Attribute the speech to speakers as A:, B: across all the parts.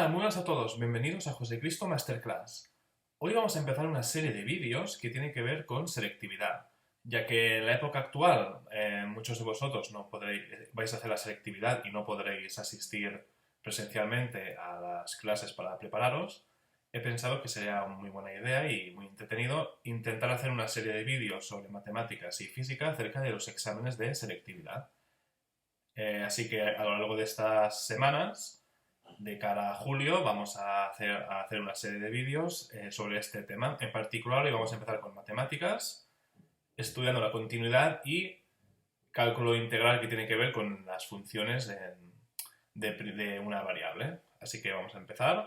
A: Hola, muy buenas a todos, bienvenidos a José Cristo Masterclass. Hoy vamos a empezar una serie de vídeos que tienen que ver con selectividad, ya que en la época actual muchos de vosotros no podréis, vais a hacer la selectividad y no podréis asistir presencialmente a las clases para prepararos. He pensado que sería una muy buena idea y muy entretenido intentar hacer una serie de vídeos sobre matemáticas y física acerca de los exámenes de selectividad. Así que a lo largo de estas semanas de cara a julio vamos a hacer una serie de vídeos sobre este tema. En particular, hoy vamos a empezar con matemáticas, estudiando la continuidad y cálculo integral que tiene que ver con las funciones de una variable. Así que vamos a empezar.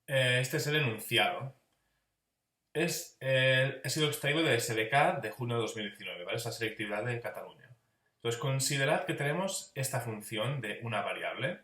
A: Este es el enunciado. Ha sido extraído de SDK de junio de 2019, ¿vale? Es la selectividad de Cataluña. Entonces, considerad que tenemos esta función de una variable.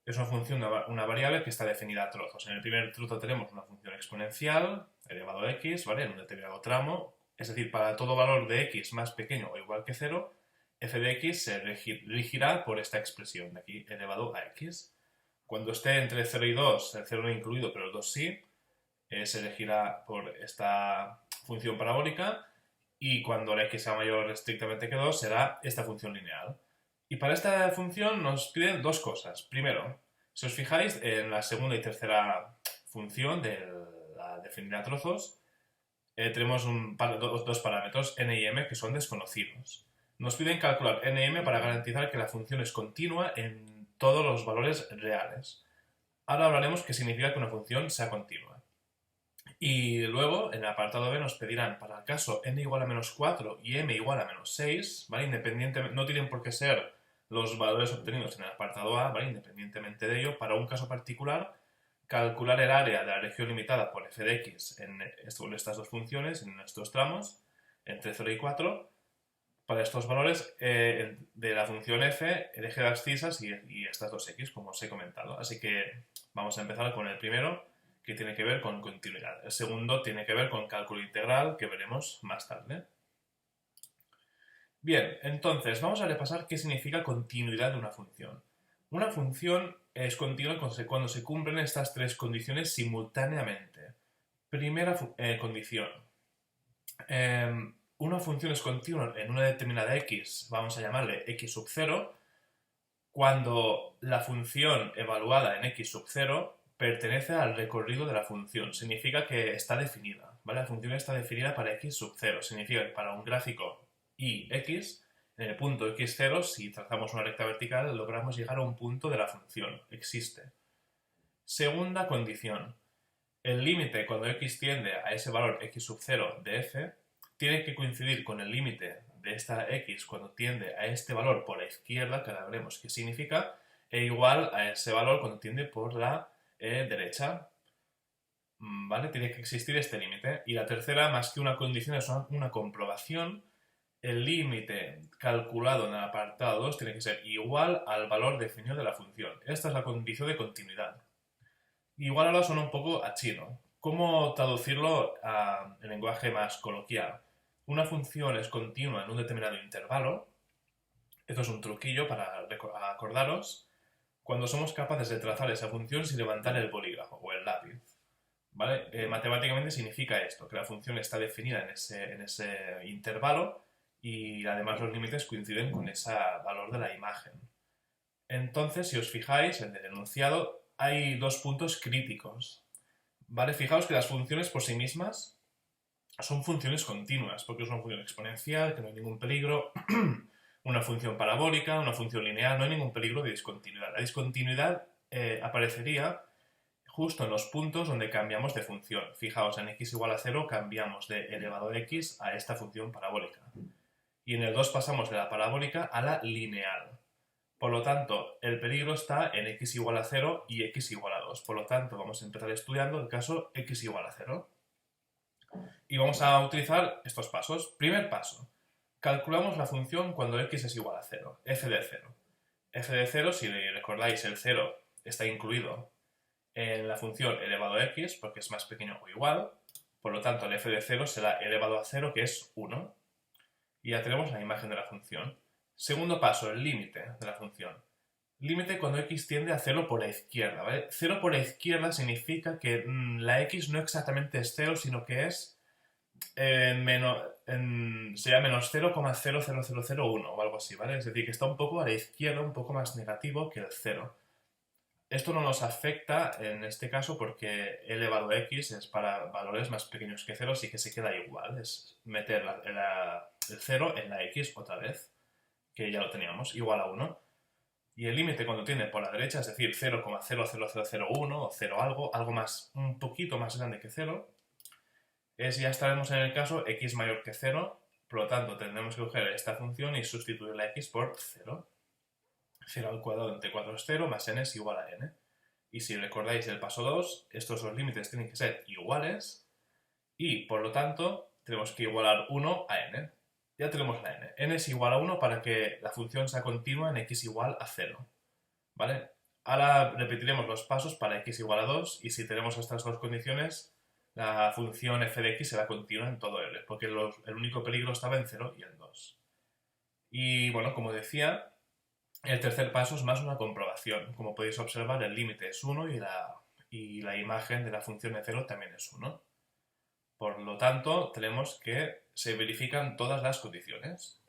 A: Es una función, una variable que está definida a trozos. En el primer trozo tenemos una función exponencial elevado a x, ¿vale? En un determinado tramo. Es decir, para todo valor de x más pequeño o igual que 0, f de x se regirá por esta expresión de aquí, elevado a x. Cuando esté entre 0 y 2, el 0 no incluido, pero el 2 sí, se regirá por esta función parabólica. Y cuando la x sea mayor estrictamente que 2, será esta función lineal. Y para esta función nos piden dos cosas. Primero, si os fijáis en la segunda y tercera función de la definida a trozos, tenemos dos parámetros, n y m, que son desconocidos. Nos piden calcular n y m para garantizar que la función es continua en todos los valores reales. Ahora hablaremos qué significa que una función sea continua. Y luego, en el apartado B, nos pedirán, para el caso n igual a menos 4 y m igual a menos 6, ¿vale? Independientemente, no tienen por qué ser los valores obtenidos en el apartado A, ¿vale? Independientemente de ello, para un caso particular, calcular el área de la región limitada por f de x en estas dos funciones, en estos tramos, entre 0 y 4, para estos valores de la función f, el eje de abscisas y estas dos x, como os he comentado. Así que vamos a empezar con el primero, que tiene que ver con continuidad. El segundo tiene que ver con cálculo integral, que veremos más tarde. Bien, entonces vamos a repasar qué significa continuidad de una función. Una función es continua cuando se cumplen estas tres condiciones simultáneamente. Primera condición. Una función es continua en una determinada x, vamos a llamarle x sub 0, cuando la función evaluada en x sub 0 pertenece al recorrido de la función. Significa que está definida, ¿vale? La función está definida para x sub 0. Significa que para un gráfico y(x), en el punto x0, si trazamos una recta vertical, logramos llegar a un punto de la función. Existe. Segunda condición. El límite cuando x tiende a ese valor x sub 0 de f tiene que coincidir con el límite de esta x cuando tiende a este valor por la izquierda, que ahora veremos qué significa, e igual a ese valor cuando tiende por la derecha. ¿Vale? Tiene que existir este límite. Y la tercera, más que una condición, es una comprobación. El límite calculado en el apartado 2 tiene que ser igual al valor definido de la función. Esta es la condición de continuidad. Igual ahora suena un poco a chino. ¿Cómo traducirlo en lenguaje más coloquial? Una función es continua en un determinado intervalo. Esto es un truquillo para acordaros. Cuando somos capaces de trazar esa función sin levantar el bolígrafo o el lápiz. ¿Vale? Matemáticamente significa esto, que la función está definida en ese intervalo y además los límites coinciden con ese valor de la imagen. Entonces, si os fijáis, en el enunciado hay dos puntos críticos. ¿Vale? Fijaos que las funciones por sí mismas son funciones continuas, porque es una función exponencial, que no hay ningún peligro, una función parabólica, una función lineal, no hay ningún peligro de discontinuidad. La discontinuidad aparecería justo en los puntos donde cambiamos de función. Fijaos, en x igual a 0 cambiamos de elevado a x a esta función parabólica. Y en el 2 pasamos de la parabólica a la lineal. Por lo tanto, el peligro está en x igual a 0 y x igual a 2. Por lo tanto, vamos a empezar estudiando el caso x igual a 0. Y vamos a utilizar estos pasos. Primer paso. Calculamos la función cuando x es igual a 0. f de 0. f de 0, si recordáis, el 0 está incluido en la función elevado a x porque es más pequeño o igual. Por lo tanto, el f de 0 será elevado a 0, que es 1. Y ya tenemos la imagen de la función. Segundo paso, el límite de la función. Límite cuando x tiende a 0 por la izquierda, ¿vale? 0 por la izquierda significa que la x no exactamente es 0, sino que es sería menos 0,00001 o algo así, ¿vale? Es decir, que está un poco a la izquierda, un poco más negativo que el 0. Esto no nos afecta en este caso porque e elevado a x es para valores más pequeños que 0, así que se queda igual. Es meter el 0 en la x otra vez, que ya lo teníamos, igual a 1. Y el límite cuando tiende por la derecha, es decir, 0,00001 o 0 algo más, un poquito más grande que 0, ya estaremos en el caso x mayor que 0, por lo tanto tendremos que coger esta función y sustituir la x por 0. 0 al cuadrado entre 4 es 0, más n es igual a n. Y si recordáis el paso 2, estos dos límites tienen que ser iguales y, por lo tanto, tenemos que igualar 1 a n. Ya tenemos la n. N es igual a 1 para que la función sea continua en x igual a 0. ¿Vale? Ahora repetiremos los pasos para x igual a 2 y si tenemos estas dos condiciones, la función f de x será continua en todo L, porque el único peligro estaba en 0 y en 2. Y bueno, como decía, el tercer paso es más una comprobación. Como podéis observar, el límite es 1 y la imagen de la función de 0 también es 1. Por lo tanto, tenemos que se verifican todas las condiciones.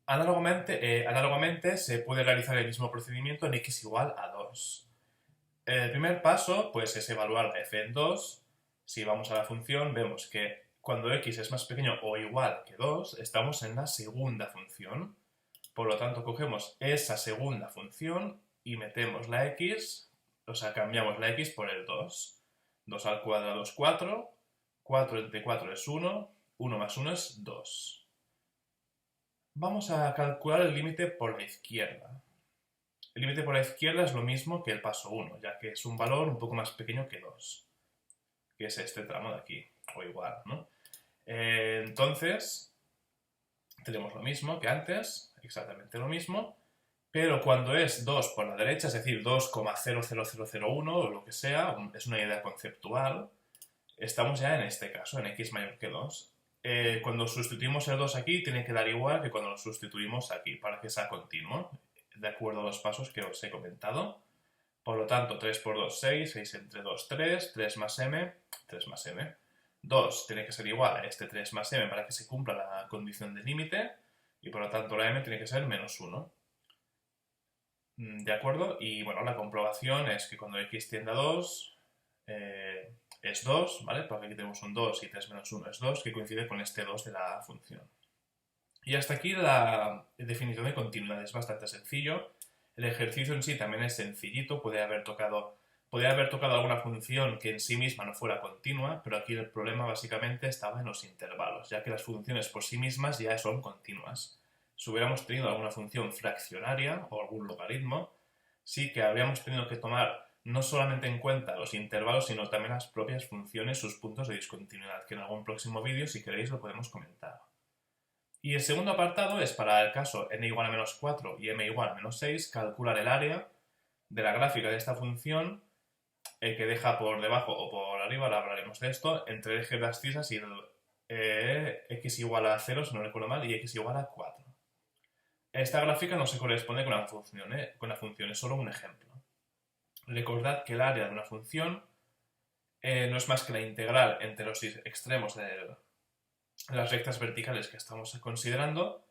A: Análogamente, se puede realizar el mismo procedimiento en x igual a 2. El primer paso pues, es evaluar la f en 2. Si vamos a la función, vemos que cuando x es más pequeño o igual que 2, estamos en la segunda función. Por lo tanto, cogemos esa segunda función y metemos la x, o sea, cambiamos la x por el 2. 2 al cuadrado es 4, 4 entre 4 es 1, 1 más 1 es 2. Vamos a calcular el límite por la izquierda. El límite por la izquierda es lo mismo que el paso 1, ya que es un valor un poco más pequeño que 2, que es este tramo de aquí, o igual, ¿no? Entonces, tenemos lo mismo que antes, exactamente lo mismo, pero cuando es 2 por la derecha, es decir, 2,00001 o lo que sea, es una idea conceptual, estamos ya en este caso, en x mayor que 2. Cuando sustituimos el 2 aquí, tiene que dar igual que cuando lo sustituimos aquí, para que sea continuo, de acuerdo a los pasos que os he comentado. Por lo tanto, 3 por 2, 6, 6 entre 2, 3, 3 más m, 3 más m. 2 tiene que ser igual a este 3 más m para que se cumpla la condición de límite, y por lo tanto la m tiene que ser menos 1. ¿De acuerdo? Y bueno, la comprobación es que cuando x tiende a 2 es 2, ¿vale? Porque aquí tenemos un 2 y 3 menos 1 es 2, que coincide con este 2 de la función. Y hasta aquí la definición de continuidad. Es bastante sencillo. El ejercicio en sí también es sencillito. Podría haber tocado alguna función que en sí misma no fuera continua, pero aquí el problema básicamente estaba en los intervalos, ya que las funciones por sí mismas ya son continuas. Si hubiéramos tenido alguna función fraccionaria o algún logaritmo, sí que habríamos tenido que tomar no solamente en cuenta los intervalos, sino también las propias funciones, sus puntos de discontinuidad, que en algún próximo vídeo, si queréis, lo podemos comentar. Y el segundo apartado es para el caso n igual a menos 4 y m igual a menos 6, calcular el área de la gráfica de esta función que deja por debajo o por arriba, ahora hablaremos de esto, entre el eje de abscisas y el x igual a 0, si no recuerdo mal, y x igual a 4. Esta gráfica no se corresponde con la función, es solo un ejemplo. Recordad que el área de una función no es más que la integral entre los extremos de las rectas verticales que estamos considerando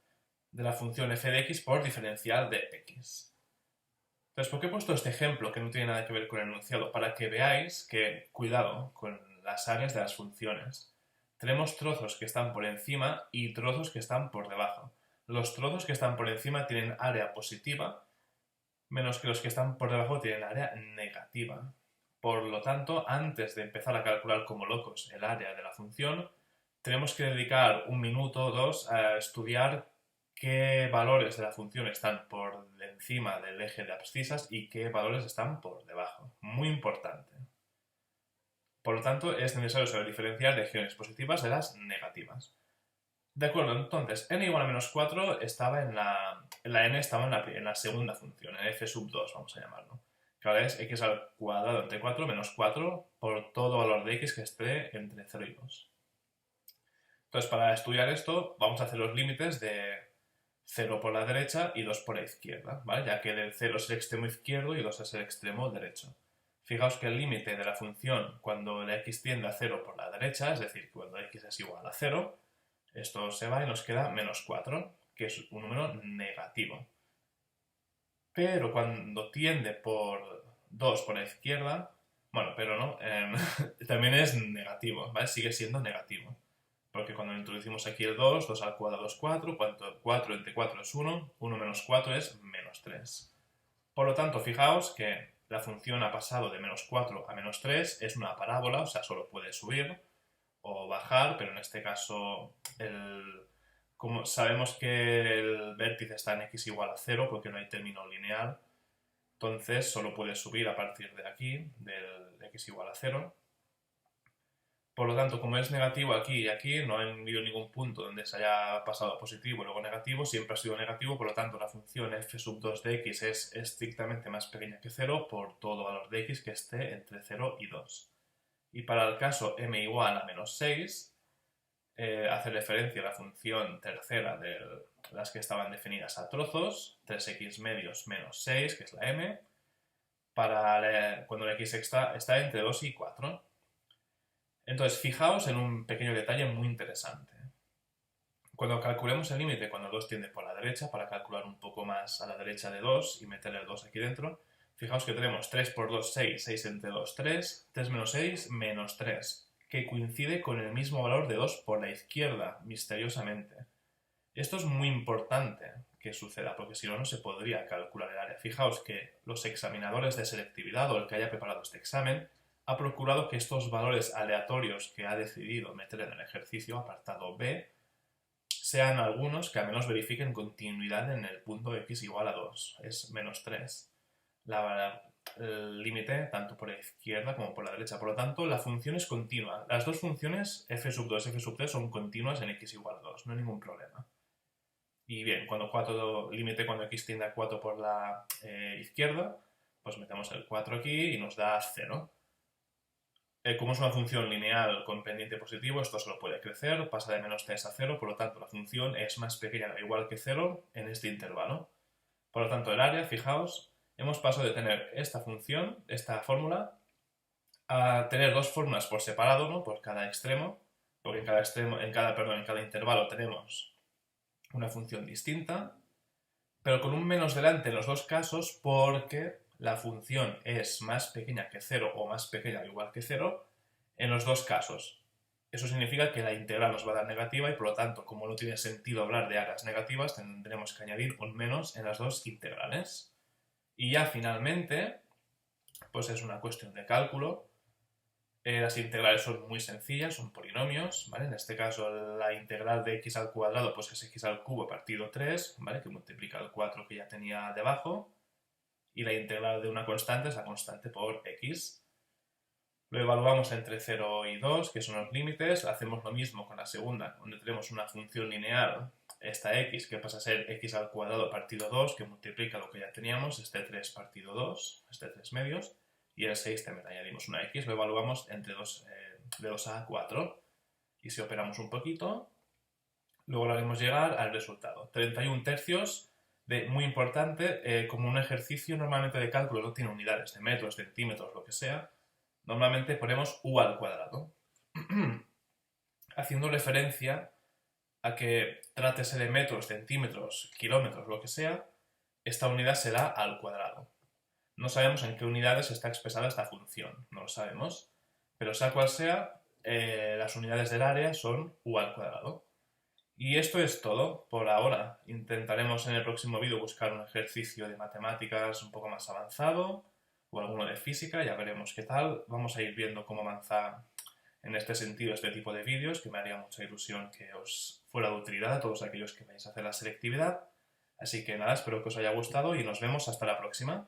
A: de la función f de x por diferencial de x. Entonces, ¿por qué he puesto este ejemplo que no tiene nada que ver con el enunciado? Para que veáis que, cuidado con las áreas de las funciones. Tenemos trozos que están por encima y trozos que están por debajo. Los trozos que están por encima tienen área positiva, menos que los que están por debajo tienen área negativa. Por lo tanto, antes de empezar a calcular como locos el área de la función, tenemos que dedicar un minuto o dos a estudiar qué valores de la función están por encima del eje de abscisas y qué valores están por debajo. Muy importante. Por lo tanto, es necesario saber diferenciar regiones positivas de las negativas. De acuerdo, entonces, n igual a menos 4 estaba en la n estaba en la segunda función, en f sub 2, vamos a llamarlo. Que ahora es x al cuadrado entre 4 menos 4 por todo valor de x que esté entre 0 y 2. Entonces, para estudiar esto, vamos a hacer los límites de 0 por la derecha y 2 por la izquierda, ¿vale? Ya que el 0 es el extremo izquierdo y 2 es el extremo derecho. Fijaos que el límite de la función cuando la x tiende a 0 por la derecha, es decir, cuando x es igual a 0, esto se va y nos queda menos 4, que es un número negativo. Pero cuando tiende por 2 por la izquierda, bueno, pero no, también es negativo, ¿vale? Sigue siendo negativo. Porque cuando introducimos aquí el 2, 2 al cuadrado es 4, 4 entre 4 es 1, 1 menos 4 es menos 3. Por lo tanto, fijaos que la función ha pasado de menos 4 a menos 3, es una parábola, o sea, solo puede subir o bajar, pero en este caso, como sabemos que el vértice está en x igual a 0 porque no hay término lineal, entonces solo puede subir a partir de aquí, del x igual a 0. Por lo tanto, como es negativo aquí y aquí, no ha habido ningún punto donde se haya pasado a positivo y luego negativo, siempre ha sido negativo, por lo tanto la función f sub 2 de x es estrictamente más pequeña que 0 por todo valor de x que esté entre 0 y 2. Y para el caso m igual a menos 6, hace referencia a la función tercera de las que estaban definidas a trozos, 3x medios menos 6, que es la m, cuando la x está entre 2 y 4. Entonces, fijaos en un pequeño detalle muy interesante. Cuando calculemos el límite cuando 2 tiende por la derecha, para calcular un poco más a la derecha de 2 y meter el 2 aquí dentro, fijaos que tenemos 3 por 2, 6, 6 entre 2, 3, 3 menos 6, menos 3, que coincide con el mismo valor de 2 por la izquierda, misteriosamente. Esto es muy importante que suceda, porque si no, no se podría calcular el área. Fijaos que los examinadores de selectividad o el que haya preparado este examen ha procurado que estos valores aleatorios que ha decidido meter en el ejercicio, apartado B, sean algunos que al menos verifiquen continuidad en el punto x igual a 2, es menos 3. El límite tanto por la izquierda como por la derecha. Por lo tanto, la función es continua. Las dos funciones, f sub 2 y f sub 3, son continuas en x igual a 2, no hay ningún problema. Y bien, límite cuando x tiende a 4 por la izquierda, pues metemos el 4 aquí y nos da 0. Como es una función lineal con pendiente positivo, esto solo puede crecer, pasa de menos 3 a 0, por lo tanto la función es más pequeña o igual que 0 en este intervalo. Por lo tanto, el área, fijaos, hemos pasado de tener esta función, esta fórmula, a tener dos fórmulas por separado, ¿no? Por cada extremo, porque en cada intervalo tenemos una función distinta, pero con un menos delante en los dos casos porque la función es más pequeña que 0 o más pequeña o igual que 0 en los dos casos. Eso significa que la integral nos va a dar negativa y por lo tanto, como no tiene sentido hablar de áreas negativas, tendremos que añadir un menos en las dos integrales. Y ya finalmente, pues es una cuestión de cálculo. Las integrales son muy sencillas, son polinomios, ¿vale? En este caso la integral de x al cuadrado pues es x al cubo partido 3, ¿vale? Que multiplica el 4 que ya tenía debajo. Y la integral de una constante es la constante por x. Lo evaluamos entre 0 y 2, que son los límites. Hacemos lo mismo con la segunda, donde tenemos una función lineal, esta x, que pasa a ser x al cuadrado partido 2, que multiplica lo que ya teníamos, este 3 partido 2, este 3 medios. Y el 6 también añadimos una x, lo evaluamos entre de 2 a 4. Y si operamos un poquito, luego lo haremos llegar al resultado. 31 tercios, muy importante, como un ejercicio normalmente de cálculo no tiene unidades de metros, centímetros, lo que sea, normalmente ponemos u al cuadrado. Haciendo referencia a que trátese de metros, centímetros, kilómetros, lo que sea, esta unidad será al cuadrado. No sabemos en qué unidades está expresada esta función, no lo sabemos, pero sea cual sea, las unidades del área son u al cuadrado. Y esto es todo por ahora. Intentaremos en el próximo vídeo buscar un ejercicio de matemáticas un poco más avanzado o alguno de física, ya veremos qué tal. Vamos a ir viendo cómo avanza en este sentido este tipo de vídeos, que me haría mucha ilusión que os fuera de utilidad a todos aquellos que vais a hacer la selectividad. Así que nada, espero que os haya gustado y nos vemos hasta la próxima.